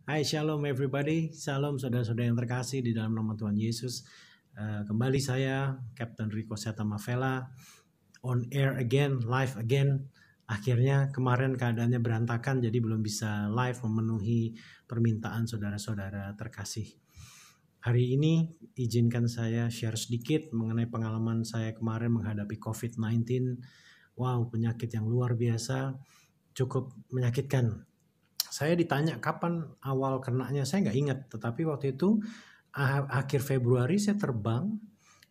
Hai, shalom everybody. Shalom saudara-saudara yang terkasih di dalam nama Tuhan Yesus. Kembali saya, Captain Rico Setamavela, on air again, live again. Akhirnya kemarin keadaannya berantakan, jadi belum bisa live memenuhi permintaan saudara-saudara terkasih. Hari ini izinkan saya share sedikit mengenai pengalaman saya kemarin menghadapi COVID-19. Wow, penyakit yang luar biasa, cukup menyakitkan. Saya ditanya kapan awal kenanya, saya nggak ingat. Tetapi waktu itu akhir Februari saya terbang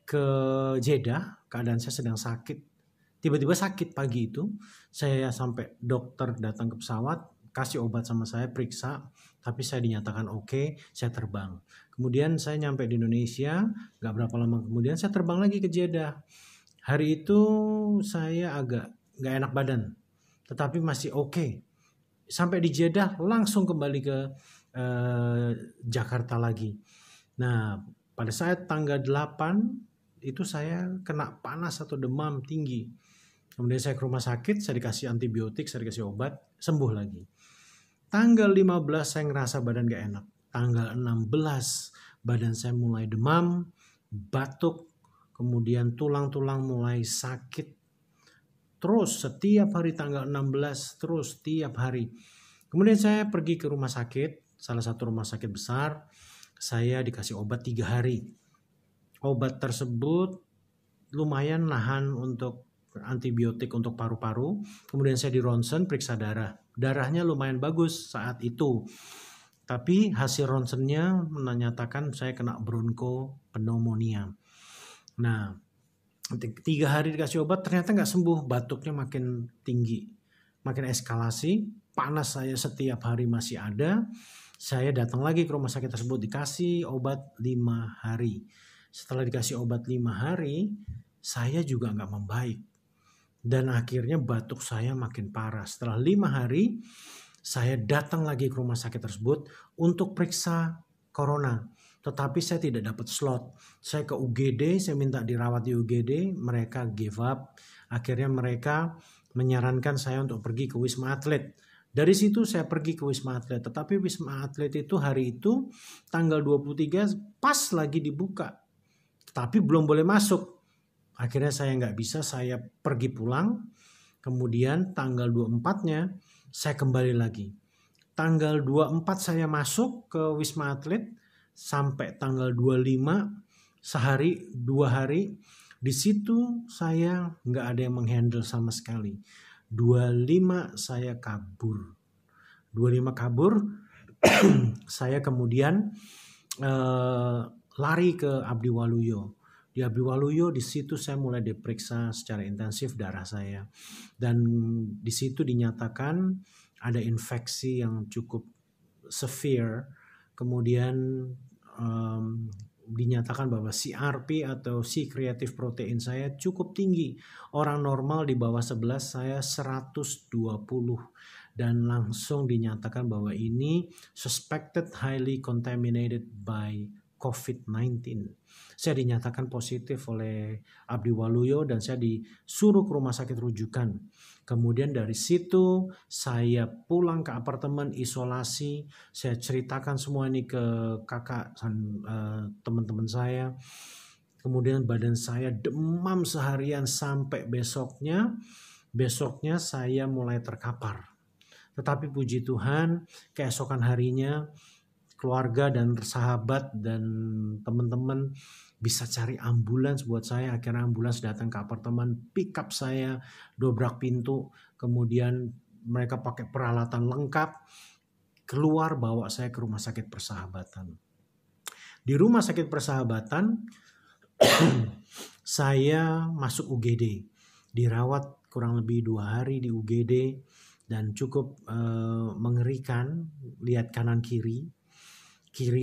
ke Jeddah, keadaan saya sedang sakit. Tiba-tiba sakit pagi itu, saya sampai dokter datang ke pesawat, kasih obat sama saya, periksa, tapi saya dinyatakan oke, saya terbang. Kemudian saya nyampe di Indonesia, nggak berapa lama kemudian saya terbang lagi ke Jeddah. Hari itu saya agak nggak enak badan, tetapi masih oke. Sampai di Jeddah langsung kembali ke Jakarta lagi. Nah, pada saat tanggal 8 itu saya kena panas atau demam tinggi. Kemudian saya ke rumah sakit, saya dikasih antibiotik, saya dikasih obat, sembuh lagi. Tanggal 15 saya ngerasa badan gak enak. Tanggal 16 badan saya mulai demam, batuk, kemudian tulang-tulang mulai sakit. Terus setiap hari tanggal 16, terus tiap hari. Kemudian saya pergi ke rumah sakit, salah satu rumah sakit besar. Saya dikasih obat 3 hari. Obat tersebut lumayan nahan untuk antibiotik untuk paru-paru. Kemudian saya di ronsen, periksa darah. Darahnya lumayan bagus saat itu. Tapi hasil ronsennya menyatakan saya kena bronchopneumonia. Nah, 3 hari dikasih obat ternyata nggak sembuh, batuknya makin tinggi, makin eskalasi, panas saya setiap hari masih ada. Saya datang lagi ke rumah sakit tersebut, dikasih obat 5 hari. Setelah dikasih obat 5 hari, saya juga nggak membaik. Dan akhirnya batuk saya makin parah. Setelah 5 hari, saya datang lagi ke rumah sakit tersebut untuk periksa corona. Tetapi saya tidak dapat slot. Saya ke UGD, saya minta dirawat di UGD, mereka give up. Akhirnya mereka menyarankan saya untuk pergi ke Wisma Atlet. Dari situ saya pergi ke Wisma Atlet. Tetapi Wisma Atlet itu hari itu tanggal 23 pas lagi dibuka. Tetapi belum boleh masuk. Akhirnya saya nggak bisa, saya pergi pulang. Kemudian tanggal 24-nya saya kembali lagi. Tanggal 24 saya masuk ke Wisma Atlet. Sampai tanggal 25, sehari 2 hari, di situ saya nggak ada yang menghandle sama sekali. 25 saya kabur. 25 kabur, saya kemudian lari ke Abdi Waluyo. Di Abdi Waluyo di situ saya mulai diperiksa secara intensif darah saya. Dan di situ dinyatakan ada infeksi yang cukup severe. Kemudian dinyatakan bahwa CRP atau C-reactive protein saya cukup tinggi. Orang normal di bawah 11, saya 120. Dan langsung dinyatakan bahwa ini suspected highly contaminated by COVID-19. Saya dinyatakan positif oleh Abdi Waluyo dan saya disuruh ke rumah sakit rujukan. Kemudian dari situ saya pulang ke apartemen isolasi. Saya ceritakan semua ini ke kakak dan teman-teman saya. Kemudian badan saya demam seharian sampai besoknya. Besoknya saya mulai terkapar. Tetapi puji Tuhan, keesokan harinya keluarga dan sahabat dan teman-teman bisa cari ambulans buat saya. Akhirnya ambulans datang ke apartemen, pick up saya, dobrak pintu, kemudian mereka pakai peralatan lengkap, keluar bawa saya ke Rumah Sakit Persahabatan. Di Rumah Sakit Persahabatan saya masuk UGD, dirawat kurang lebih 2 hari di UGD dan cukup mengerikan. Lihat kanan kiri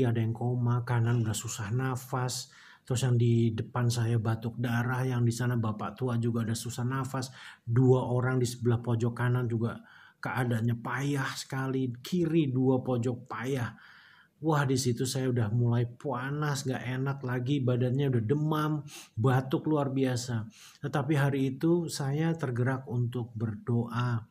ada yang koma, kanan udah susah nafas. Terus yang di depan saya batuk darah, yang di sana bapak tua juga ada susah nafas. 2 orang di sebelah pojok kanan juga keadaannya payah sekali. Kiri 2 pojok payah. Wah, di situ saya udah mulai panas, gak enak lagi, badannya udah demam, batuk luar biasa. Tetapi hari itu saya tergerak untuk berdoa.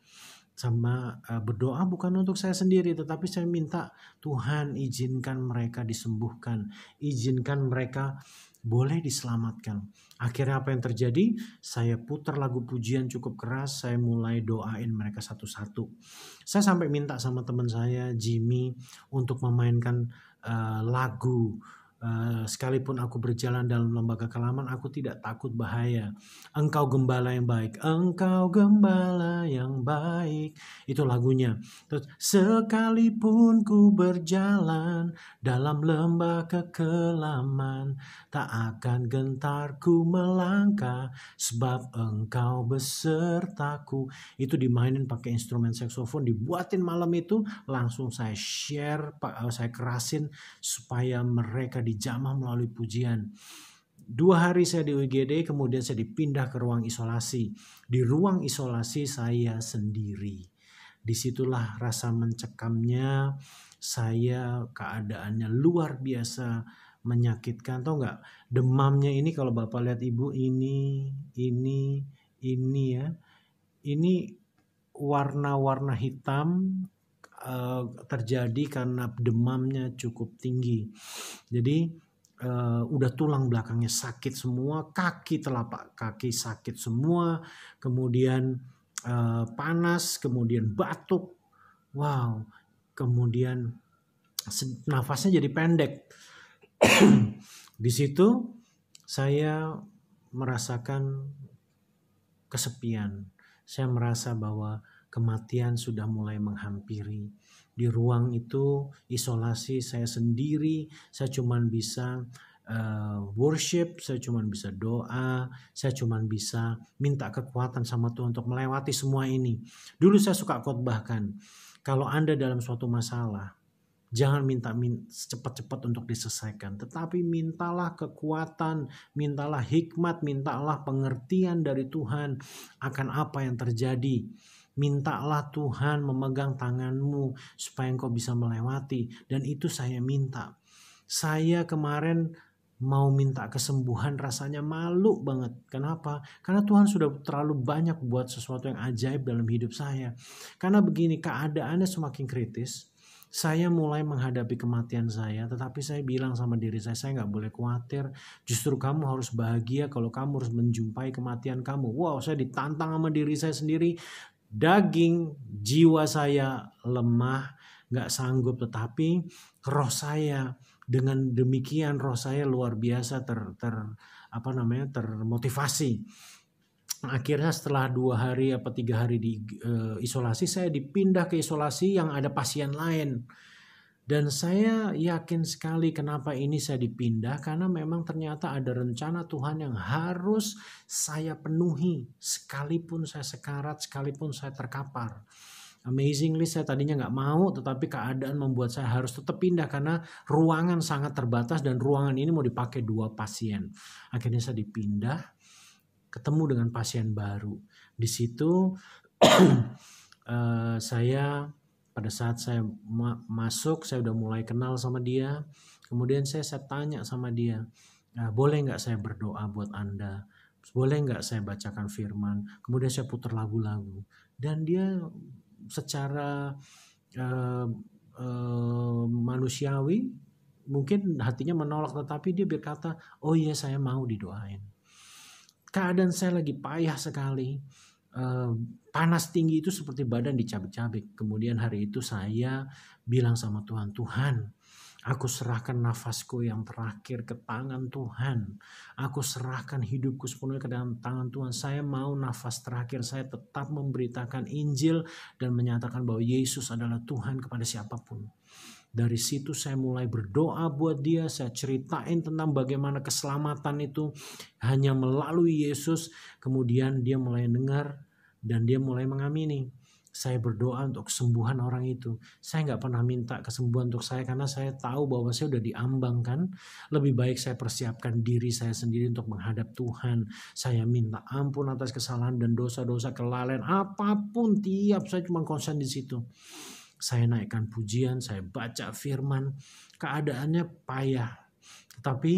berdoa bukan untuk saya sendiri, tetapi saya minta Tuhan izinkan mereka disembuhkan, izinkan mereka boleh diselamatkan. Akhirnya apa yang terjadi? Saya putar lagu pujian cukup keras, saya mulai doain mereka satu-satu. Saya sampai minta sama teman saya Jimmy untuk memainkan lagu. Sekalipun aku berjalan dalam lembaga kelaman, aku tidak takut bahaya. Engkau gembala yang baik, engkau gembala yang baik. Itu lagunya. Terus, sekalipun ku berjalan dalam lembah kekelaman, tak akan gentar ku melangkah, sebab engkau besertaku. Itu dimainin pakai instrumen saksofon, dibuatin malam itu, langsung saya share, saya kerasin supaya mereka dijamah melalui pujian. 2 hari saya di UGD, kemudian saya dipindah ke ruang isolasi. Di ruang isolasi saya sendiri. Disitulah rasa mencekamnya saya, keadaannya luar biasa menyakitkan. Tahu nggak, demamnya ini kalau Bapak lihat Ibu, ini ya. Ini warna-warna hitam terjadi karena demamnya cukup tinggi. Jadi udah tulang belakangnya sakit semua, telapak kaki sakit semua, kemudian panas, kemudian batuk, wow, kemudian nafasnya jadi pendek. Di situ saya merasakan kesepian. Saya merasa bahwa kematian sudah mulai menghampiri. Di ruang itu isolasi, saya sendiri, saya cuma bisa worship, saya cuma bisa doa, saya cuma bisa minta kekuatan sama Tuhan untuk melewati semua ini. Dulu saya suka khotbahkan, kalau Anda dalam suatu masalah, jangan minta cepat-cepat untuk diselesaikan, tetapi mintalah kekuatan, mintalah hikmat, mintalah pengertian dari Tuhan akan apa yang terjadi. Mintalah Tuhan memegang tanganmu supaya engkau bisa melewati. Dan itu saya minta. Saya kemarin mau minta kesembuhan rasanya malu banget. Kenapa? Karena Tuhan sudah terlalu banyak buat sesuatu yang ajaib dalam hidup saya. Karena begini, keadaannya semakin kritis. Saya mulai menghadapi kematian saya, tetapi saya bilang sama diri saya nggak boleh khawatir. Justru kamu harus bahagia kalau kamu harus menjumpai kematian kamu. Wow, saya ditantang sama diri saya sendiri. Daging jiwa saya lemah, nggak sanggup, tetapi roh saya dengan demikian roh saya luar biasa termotivasi. Akhirnya setelah 2 hari apa 3 hari di isolasi, saya dipindah ke isolasi yang ada pasien lain. Dan saya yakin sekali kenapa ini saya dipindah, karena memang ternyata ada rencana Tuhan yang harus saya penuhi. Sekalipun saya sekarat, sekalipun saya terkapar. Amazingly saya tadinya nggak mau, tetapi keadaan membuat saya harus tetap pindah karena ruangan sangat terbatas dan ruangan ini mau dipakai 2 pasien. Akhirnya saya dipindah, ketemu dengan pasien baru. Di situ saya pada saat saya masuk, saya udah mulai kenal sama dia. Kemudian saya tanya sama dia, boleh nggak saya berdoa buat Anda? Boleh nggak saya bacakan firman? Kemudian saya putar lagu-lagu. Dan dia secara manusiawi mungkin hatinya menolak, tetapi dia berkata, oh iya saya mau didoain. Keadaan saya lagi payah sekali. Panas tinggi itu seperti badan dicabik-cabik. Kemudian hari itu saya bilang sama Tuhan, Tuhan, aku serahkan nafasku yang terakhir ke tangan Tuhan. Aku serahkan hidupku sepenuhnya ke dalam tangan Tuhan. Saya mau nafas terakhir saya tetap memberitakan Injil dan menyatakan bahwa Yesus adalah Tuhan kepada siapapun. Dari situ saya mulai berdoa buat dia. Saya ceritain tentang bagaimana keselamatan itu hanya melalui Yesus. Kemudian dia mulai dengar dan dia mulai mengamini. Saya berdoa untuk kesembuhan orang itu. Saya nggak pernah minta kesembuhan untuk saya karena saya tahu bahwa saya udah diambangkan. Lebih baik saya persiapkan diri saya sendiri untuk menghadap Tuhan. Saya minta ampun atas kesalahan dan dosa-dosa, kelalaian apapun, tiap saya cuma konsen di situ. Saya naikkan pujian, saya baca firman, keadaannya payah. Tetapi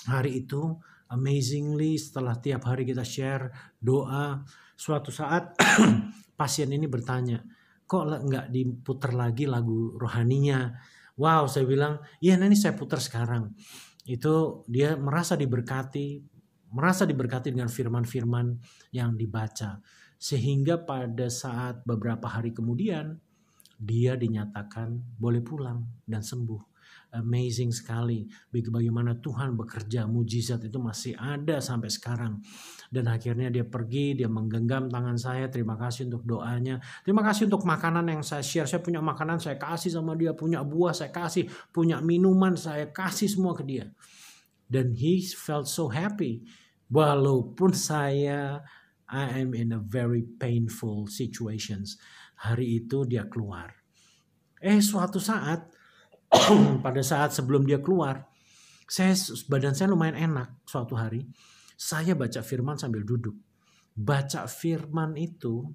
hari itu amazingly setelah tiap hari kita share doa, suatu saat pasien ini bertanya, kok nggak diputar lagi lagu rohaninya? Wow, saya bilang, iya ini saya putar sekarang. Itu dia merasa diberkati dengan firman-firman yang dibaca. Sehingga pada saat beberapa hari kemudian, dia dinyatakan boleh pulang dan sembuh. Amazing sekali bagaimana Tuhan bekerja, mujizat itu masih ada sampai sekarang. Dan akhirnya dia pergi, dia menggenggam tangan saya, terima kasih untuk doanya, terima kasih untuk makanan yang saya share. Saya punya makanan saya kasih sama dia, punya buah saya kasih, punya minuman saya kasih semua ke dia. Dan he felt so happy. Walaupun I am in a very painful situations. Hari itu dia keluar. Suatu saat pada saat sebelum dia keluar, badan saya lumayan enak suatu hari. Saya baca firman sambil duduk. Baca firman itu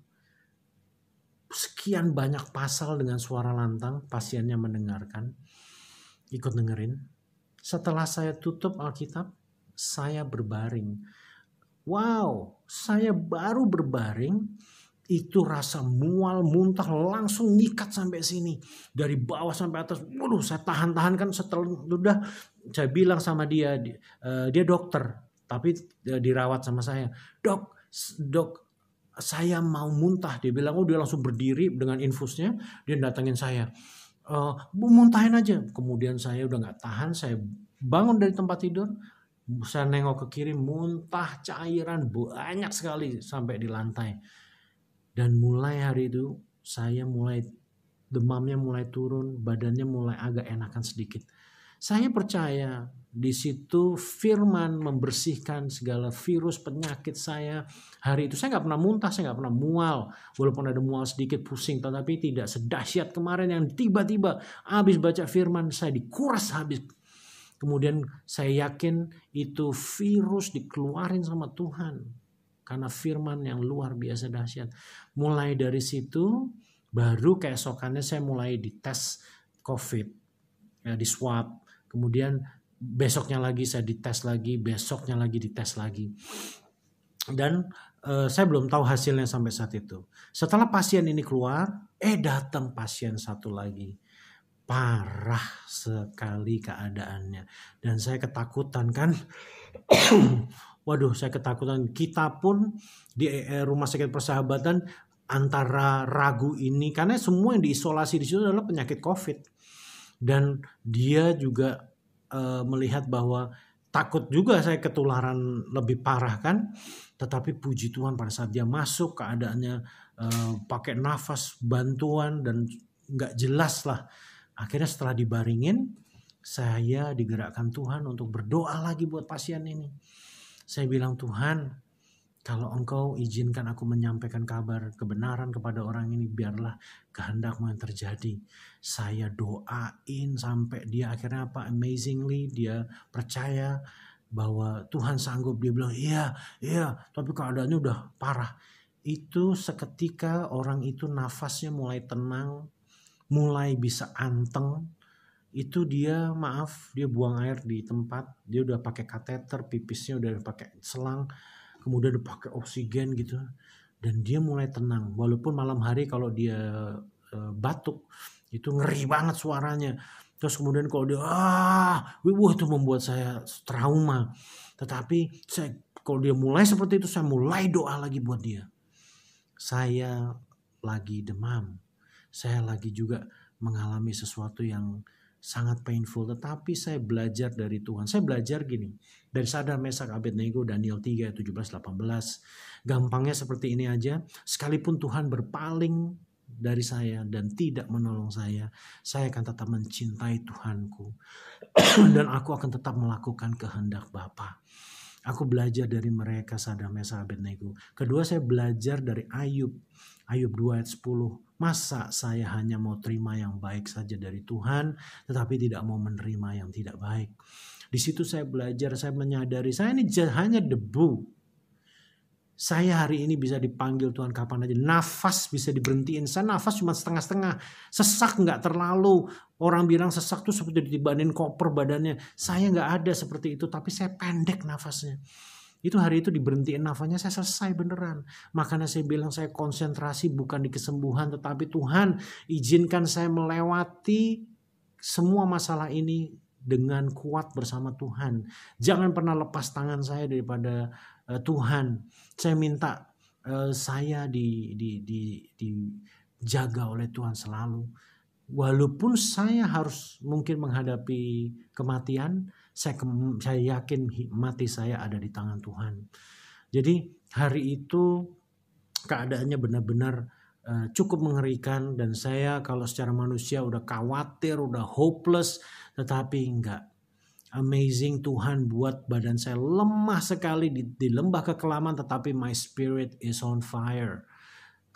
sekian banyak pasal dengan suara lantang, pasiennya mendengarkan, ikut dengerin. Setelah saya tutup Alkitab, saya berbaring. Wow, saya baru berbaring, itu rasa mual, muntah langsung ngikat sampai sini. Dari bawah sampai atas. Waduh, saya tahan-tahan kan setelah udah saya bilang sama dia dokter, tapi dirawat sama saya. Dok, saya mau muntah. Dia bilang, dia langsung berdiri dengan infusnya, dia datangin saya. Muntahin aja. Kemudian saya udah gak tahan, saya bangun dari tempat tidur, saya nengok ke kiri, muntah cairan banyak sekali sampai di lantai. Dan mulai hari itu saya demamnya mulai turun, badannya mulai agak enakan sedikit. Saya percaya di situ firman membersihkan segala virus penyakit saya. Hari itu saya nggak pernah muntah, saya nggak pernah mual. Walaupun ada mual sedikit, pusing, tetapi tidak sedahsyat kemarin yang tiba-tiba habis baca firman saya dikuras habis. Kemudian saya yakin itu virus dikeluarin sama Tuhan. Karena firman yang luar biasa dahsyat. Mulai dari situ, baru keesokannya saya mulai dites COVID. Di swab. Kemudian besoknya lagi saya dites lagi. Besoknya lagi dites lagi. Dan saya belum tahu hasilnya sampai saat itu. Setelah pasien ini keluar, datang pasien satu lagi. Parah sekali keadaannya. Dan saya ketakutan kan. Waduh, saya ketakutan. Kita pun di Rumah Sakit Persahabatan antara ragu ini, karena semua yang diisolasi di situ adalah penyakit COVID. Dan dia juga melihat bahwa takut juga saya ketularan lebih parah kan. Tetapi puji Tuhan pada saat dia masuk keadaannya pakai nafas bantuan dan nggak jelas lah. Akhirnya setelah dibaringin, saya digerakkan Tuhan untuk berdoa lagi buat pasien ini. Saya bilang, Tuhan, kalau Engkau izinkan aku menyampaikan kabar kebenaran kepada orang ini, biarlah kehendak-Mu yang terjadi. Saya doain sampai dia akhirnya amazingly dia percaya bahwa Tuhan sanggup. Dia bilang, iya, tapi keadaannya udah parah. Itu seketika orang itu nafasnya mulai tenang, mulai bisa anteng. Itu dia buang air di tempat, dia udah pakai kateter, pipisnya udah pakai selang, kemudian udah pakai oksigen gitu, dan dia mulai tenang. Walaupun malam hari kalau dia batuk itu ngeri banget suaranya. Terus kemudian kalau dia itu membuat saya trauma. Tetapi kalau dia mulai seperti itu, saya mulai doa lagi buat dia. Saya lagi demam, saya lagi juga mengalami sesuatu yang sangat painful, tetapi saya belajar dari Tuhan. Saya belajar gini, dari Sadrak, Mesak, Abednego, Daniel 3, 17, 18. Gampangnya seperti ini aja, sekalipun Tuhan berpaling dari saya dan tidak menolong saya akan tetap mencintai Tuhanku. Dan aku akan tetap melakukan kehendak Bapa. Aku belajar dari mereka, Sadrak, Mesak, Abednego. Kedua, saya belajar dari Ayub 2 ayat 10. Masa saya hanya mau terima yang baik saja dari Tuhan, tetapi tidak mau menerima yang tidak baik. Di situ saya belajar, saya menyadari saya ini hanya debu. Saya hari ini bisa dipanggil Tuhan kapan aja. Nafas bisa diberhentiin. Saya nafas cuma setengah-setengah. Sesak nggak terlalu. Orang bilang sesak tuh seperti ditibanin koper badannya. Saya nggak ada seperti itu, tapi saya pendek nafasnya. Itu hari itu diberhentiin nafasnya, saya selesai beneran. Makanya saya bilang saya konsentrasi bukan di kesembuhan, tetapi Tuhan izinkan saya melewati semua masalah ini dengan kuat bersama Tuhan. Jangan pernah lepas tangan saya daripada Tuhan. Saya minta saya dijaga oleh Tuhan selalu. Walaupun saya harus mungkin menghadapi kematian, saya yakin mati saya ada di tangan Tuhan. Jadi hari itu keadaannya benar-benar cukup mengerikan, dan saya kalau secara manusia udah khawatir, udah hopeless, tetapi enggak. Amazing, Tuhan buat badan saya lemah sekali di lembah kekelaman, tetapi my spirit is on fire.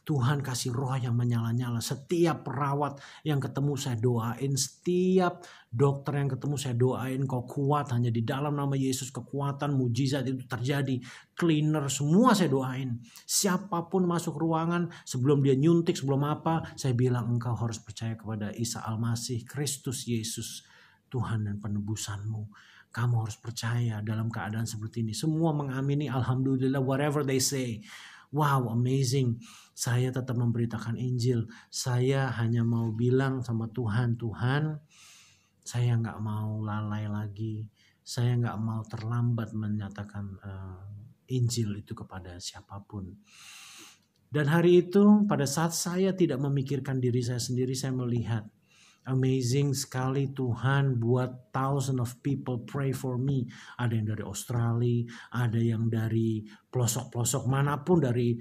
Tuhan kasih roh yang menyala-nyala. Setiap perawat yang ketemu saya doain. Setiap dokter yang ketemu saya doain. Kau kuat, hanya di dalam nama Yesus kekuatan mujizat itu terjadi. Cleaner semua saya doain. Siapapun masuk ruangan sebelum dia nyuntik, sebelum apa, saya bilang engkau harus percaya kepada Isa Al-Masih, Kristus Yesus, Tuhan dan penebusanmu. Kamu harus percaya dalam keadaan seperti ini. Semua mengamini, alhamdulillah, whatever they say. Wow, amazing. Saya tetap memberitakan Injil. Saya hanya mau bilang sama Tuhan, Tuhan, saya nggak mau lalai lagi. Saya nggak mau terlambat menyatakan Injil itu kepada siapapun. Dan hari itu, pada saat saya tidak memikirkan diri saya sendiri, saya melihat amazing sekali Tuhan buat thousands of people pray for me. Ada yang dari Australia, ada yang dari pelosok-pelosok manapun, dari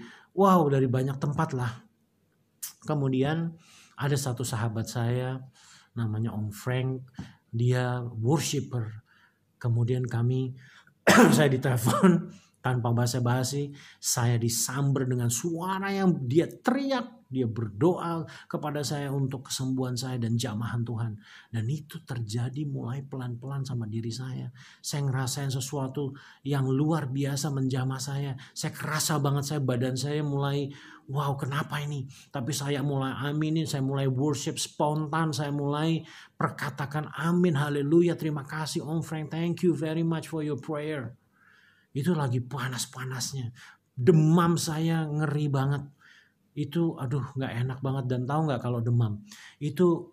banyak tempat lah. Kemudian ada satu sahabat saya namanya Om Frank, dia worshiper. Kemudian saya ditelepon tanpa basa-basi, saya disamber dengan suara yang dia teriak. Dia berdoa kepada saya untuk kesembuhan saya dan jamahan Tuhan. Dan itu terjadi mulai pelan-pelan sama diri saya. Saya ngerasain sesuatu yang luar biasa menjamah saya. Saya kerasa banget badan saya mulai, wow, kenapa ini? Tapi saya mulai aminin, saya mulai worship spontan, saya mulai perkatakan amin, haleluya, terima kasih Om Frank, thank you very much for your prayer. Itu lagi panas-panasnya. Demam saya ngeri banget. Itu gak enak banget. Dan tahu gak kalau demam? Itu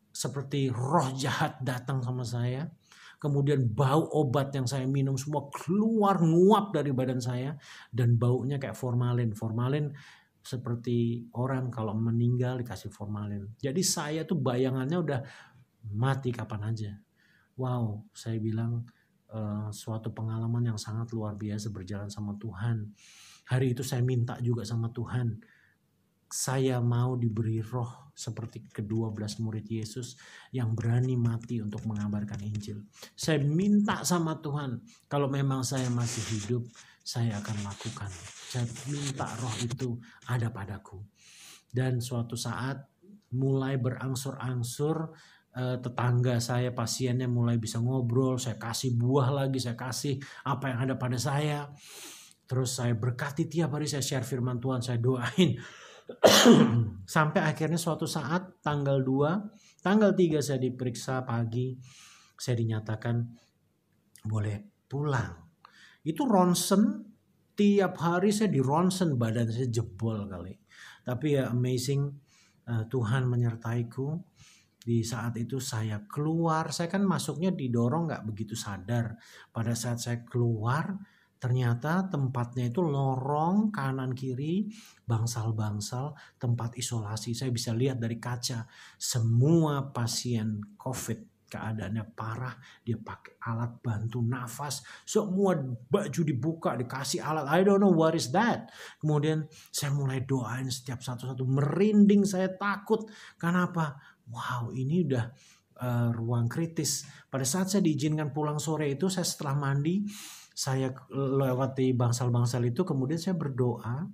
seperti roh jahat datang sama saya. Kemudian bau obat yang saya minum semua keluar nguap dari badan saya. Dan baunya kayak formalin. Formalin seperti orang kalau meninggal dikasih formalin. Jadi saya tuh bayangannya udah mati kapan aja. Wow, saya bilang suatu pengalaman yang sangat luar biasa berjalan sama Tuhan. Hari itu saya minta juga sama Tuhan, saya mau diberi roh seperti ke-12 murid Yesus yang berani mati untuk mengabarkan Injil. Saya minta sama Tuhan, kalau memang saya masih hidup, saya akan lakukan. Saya minta roh itu ada padaku. Dan suatu saat mulai berangsur-angsur, tetangga saya, pasiennya mulai bisa ngobrol, saya kasih buah lagi, saya kasih apa yang ada pada saya. Terus saya berkati tiap hari, saya share firman Tuhan, saya doain. Sampai akhirnya suatu saat tanggal 2, tanggal 3 saya diperiksa pagi, saya dinyatakan boleh pulang. Itu ronsen, tiap hari saya di ronsen, badan saya jebol kali. Tapi ya amazing, Tuhan menyertaiku. Di saat itu saya keluar, saya kan masuknya didorong gak begitu sadar. Pada saat saya keluar, ternyata tempatnya itu lorong kanan kiri, bangsal-bangsal, tempat isolasi. Saya bisa lihat dari kaca, semua pasien COVID keadaannya parah, dia pakai alat bantu nafas, semua baju dibuka, dikasih alat, I don't know what is that. Kemudian saya mulai doain setiap satu-satu, merinding, saya takut. Kenapa? Wow, ini udah ruang kritis. Pada saat saya diizinkan pulang sore itu, saya setelah mandi, saya lewati bangsal-bangsal itu, kemudian saya berdoa,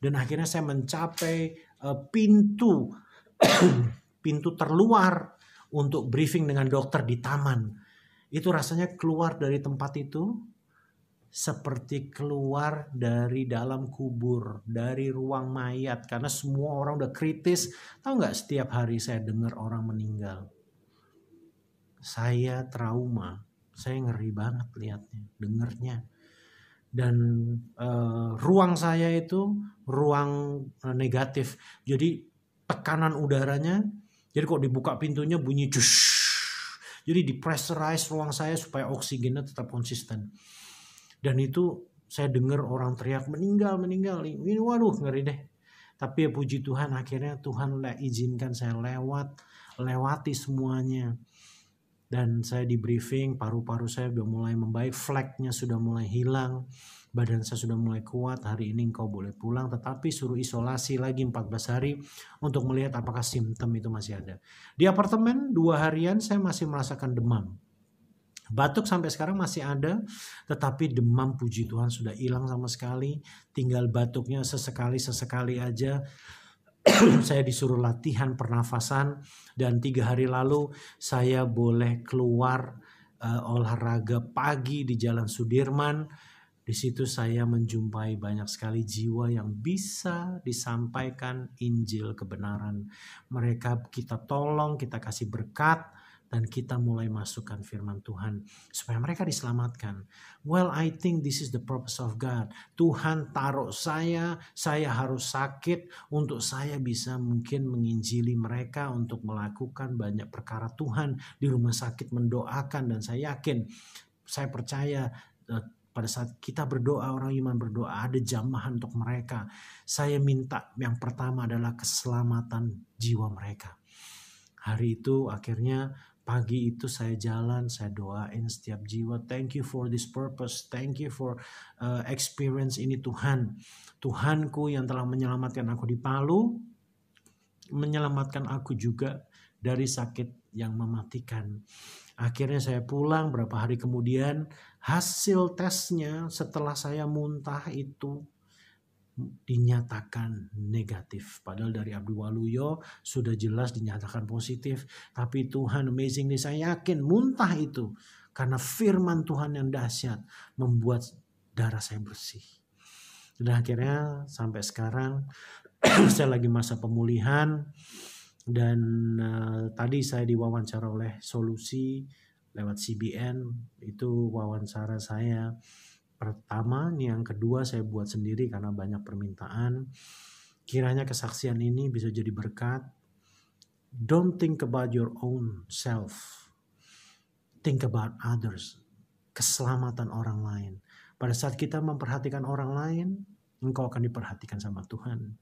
dan akhirnya saya mencapai pintu pintu terluar untuk briefing dengan dokter di taman. Itu rasanya keluar dari tempat itu seperti keluar dari dalam kubur, dari ruang mayat, karena semua orang udah kritis. Tahu nggak, setiap hari saya dengar orang meninggal. Saya trauma. Saya ngeri banget lihatnya, dengernya. dan ruang saya itu ruang negatif. Jadi tekanan udaranya, jadi kalau dibuka pintunya bunyi cush. Jadi dipressurize ruang saya supaya oksigennya tetap konsisten. Dan itu saya dengar orang teriak meninggal. Ini waduh ngeri deh. Tapi ya puji Tuhan, akhirnya Tuhan izinkan saya lewati semuanya. Dan saya di briefing, paru-paru saya sudah mulai membaik, fleknya sudah mulai hilang, badan saya sudah mulai kuat. Hari ini engkau boleh pulang, tetapi suruh isolasi lagi 14 hari untuk melihat apakah simptom itu masih ada. Di apartemen 2 harian saya masih merasakan demam. Batuk sampai sekarang masih ada, tetapi demam puji Tuhan sudah hilang sama sekali. Tinggal batuknya sesekali aja. Saya disuruh latihan pernafasan, dan 3 hari lalu saya boleh keluar olahraga pagi di Jalan Sudirman. Di situ saya menjumpai banyak sekali jiwa yang bisa disampaikan Injil kebenaran. Mereka kita tolong, kita kasih berkat, dan kita mulai masukkan firman Tuhan supaya mereka diselamatkan. Well, I think this is the purpose of God. Tuhan taruh saya harus sakit untuk saya bisa mungkin menginjili mereka, untuk melakukan banyak perkara Tuhan di rumah sakit, mendoakan. Dan saya yakin, saya percaya pada saat kita berdoa, orang iman berdoa, ada jamahan untuk mereka. Saya minta yang pertama adalah keselamatan jiwa mereka. Hari itu akhirnya pagi itu saya jalan, saya doain setiap jiwa. Thank you for this purpose. Thank you for experience ini Tuhan. Tuhanku yang telah menyelamatkan aku di Palu, menyelamatkan aku juga dari sakit yang mematikan. Akhirnya saya pulang, berapa hari kemudian hasil tesnya setelah saya muntah itu dinyatakan negatif. Padahal dari Abdul Waluyo sudah jelas dinyatakan positif. Tapi Tuhan amazingly, saya yakin muntah itu karena firman Tuhan yang dahsyat membuat darah saya bersih. Dan akhirnya sampai sekarang saya lagi masa pemulihan. Dan tadi saya diwawancara oleh Solusi lewat CBN. Itu wawancara saya pertama. Yang kedua saya buat sendiri karena banyak permintaan. Kiranya kesaksian ini bisa jadi berkat. Don't think about your own self. Think about others. Keselamatan orang lain. Pada saat kita memperhatikan orang lain, engkau akan diperhatikan sama Tuhan.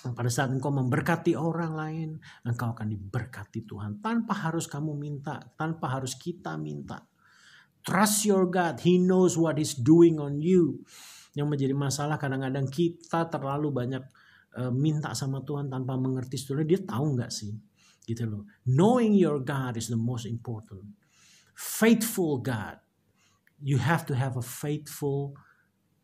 Pada saat engkau memberkati orang lain, engkau akan diberkati Tuhan. Tanpa harus kamu minta, tanpa harus kita minta. Trust your God. He knows what He's doing on you. Yang menjadi masalah kadang-kadang kita terlalu banyak minta sama Tuhan tanpa mengerti. Sebenarnya dia tahu nggak sih? Gitu loh. Knowing your God is the most important. Faithful God. You have to have a faithful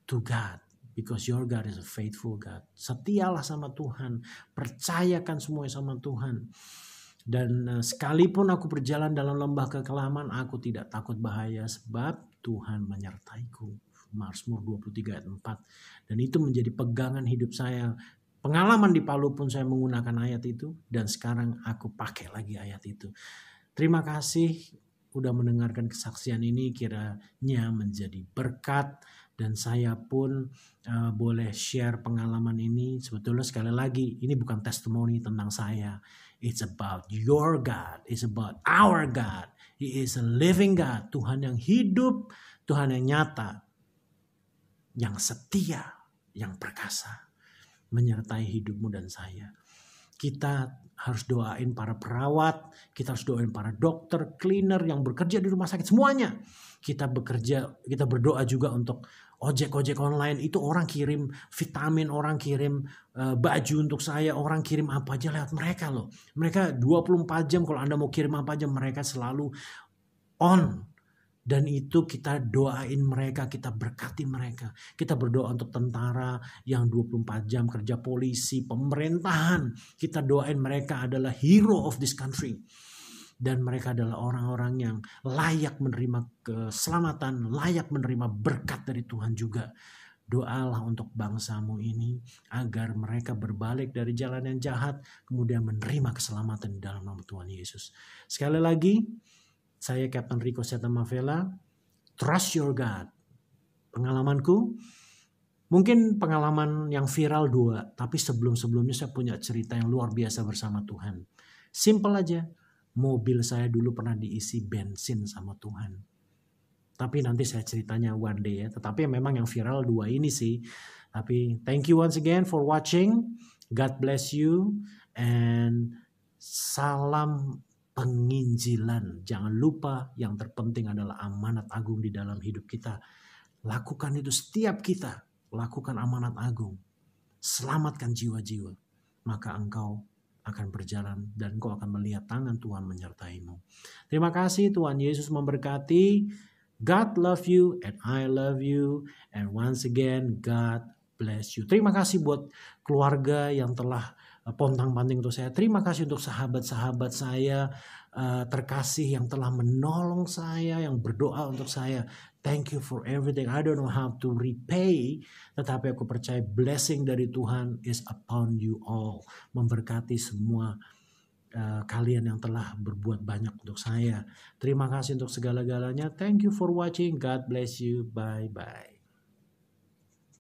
to God. Because your God is a faithful God. Setialah sama Tuhan. Percayakan semuanya sama Tuhan. Dan sekalipun aku berjalan dalam lembah kekelaman, aku tidak takut bahaya sebab Tuhan menyertaiku. Mazmur 23 ayat 4. Dan itu menjadi pegangan hidup saya. Pengalaman di Palu pun saya menggunakan ayat itu. Dan sekarang aku pakai lagi ayat itu. Terima kasih udah mendengarkan kesaksian ini. Kiranya menjadi berkat. Dan saya pun boleh share pengalaman ini. Sebetulnya sekali lagi, ini bukan testimoni tentang saya. It's about your God. It's about our God. He is a living God. Tuhan yang hidup, Tuhan yang nyata, yang setia, yang perkasa, menyertai hidupmu dan saya. Kita harus doain para perawat, kita harus doain para dokter, cleaner yang bekerja di rumah sakit, semuanya. Kita berdoa juga untuk ojek online. Itu orang kirim vitamin, orang kirim baju untuk saya, orang kirim apa aja lewat mereka loh. Mereka 24 jam, kalau Anda mau kirim apa aja mereka selalu on. Dan itu kita doain mereka, kita berkati mereka. Kita berdoa untuk tentara yang 24 jam kerja, polisi, pemerintahan. Kita doain mereka adalah hero of this country. Dan mereka adalah orang-orang yang layak menerima keselamatan, layak menerima berkat dari Tuhan juga. Doalah untuk bangsamu ini agar mereka berbalik dari jalan yang jahat, kemudian menerima keselamatan di dalam nama Tuhan Yesus. Sekali lagi, saya Kapten Rico Setamavela. Trust your God. Pengalamanku, mungkin pengalaman yang viral 2, tapi sebelum-sebelumnya saya punya cerita yang luar biasa bersama Tuhan. Simple aja, mobil saya dulu pernah diisi bensin sama Tuhan. Tapi nanti saya ceritanya one day ya. Tetapi memang yang viral 2 ini sih. Tapi thank you once again for watching. God bless you. And salam penginjilan. Jangan lupa yang terpenting adalah amanat agung di dalam hidup kita. Lakukan itu setiap kita. Lakukan amanat agung. Selamatkan jiwa-jiwa. Maka engkau akan berjalan dan engkau akan melihat tangan Tuhan menyertaimu. Terima kasih, Tuhan Yesus memberkati. God love you and I love you. And once again, God bless you. Terima kasih buat keluarga yang telah pontang-panting untuk saya. Terima kasih untuk sahabat-sahabat saya terkasih yang telah menolong saya, yang berdoa untuk saya. Thank you for everything. I don't know how to repay, tetapi aku percaya blessing dari Tuhan is upon you all. Memberkati semua kalian yang telah berbuat banyak untuk saya. Terima kasih untuk segala-galanya. Thank you for watching. God bless you. Bye-bye.